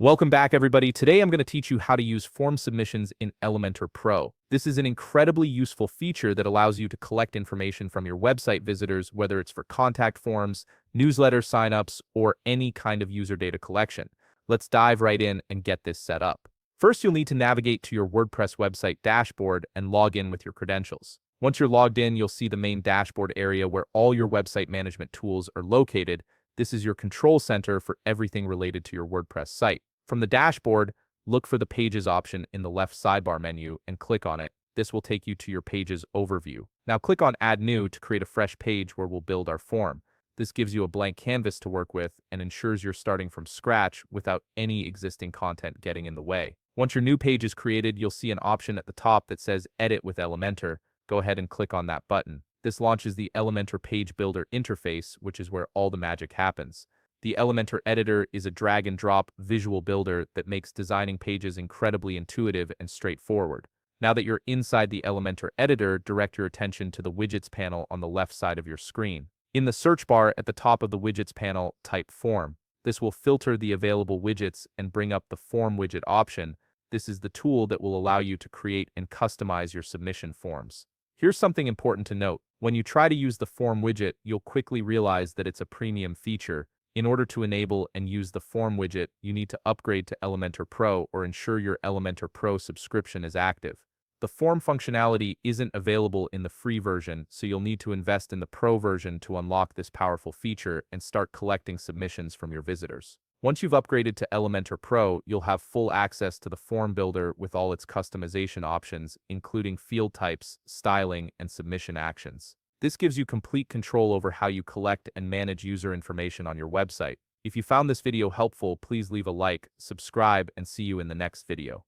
Welcome back, everybody. Today, I'm going to teach you how to use form submissions in Elementor Pro. This is an incredibly useful feature that allows you to collect information from your website visitors, whether it's for contact forms, newsletter signups, or any kind of user data collection. Let's dive right in and get this set up. First, you'll need to navigate to your WordPress website dashboard and log in with your credentials. Once you're logged in, you'll see the main dashboard area where all your website management tools are located. This is your control center for everything related to your WordPress site. From the dashboard, look for the Pages option in the left sidebar menu and click on it. This will take you to your Pages overview. Now click on Add New to create a fresh page where we'll build our form. This gives you a blank canvas to work with and ensures you're starting from scratch without any existing content getting in the way. Once your new page is created, you'll see an option at the top that says Edit with Elementor. Go ahead and click on that button. This launches the Elementor Page Builder interface, which is where all the magic happens. The Elementor editor is a drag-and-drop visual builder that makes designing pages incredibly intuitive and straightforward. Now that you're inside the Elementor editor, direct your attention to the Widgets panel on the left side of your screen. In the search bar at the top of the Widgets panel, type Form. This will filter the available widgets and bring up the Form widget option. This is the tool that will allow you to create and customize your submission forms. Here's something important to note. When you try to use the Form widget, you'll quickly realize that it's a premium feature. In order to enable and use the Form widget, you need to upgrade to Elementor Pro or ensure your Elementor Pro subscription is active. The Form functionality isn't available in the free version, so you'll need to invest in the Pro version to unlock this powerful feature and start collecting submissions from your visitors. Once you've upgraded to Elementor Pro, you'll have full access to the form builder with all its customization options, including field types, styling, and submission actions. This gives you complete control over how you collect and manage user information on your website. If you found this video helpful, please leave a like, subscribe, and see you in the next video.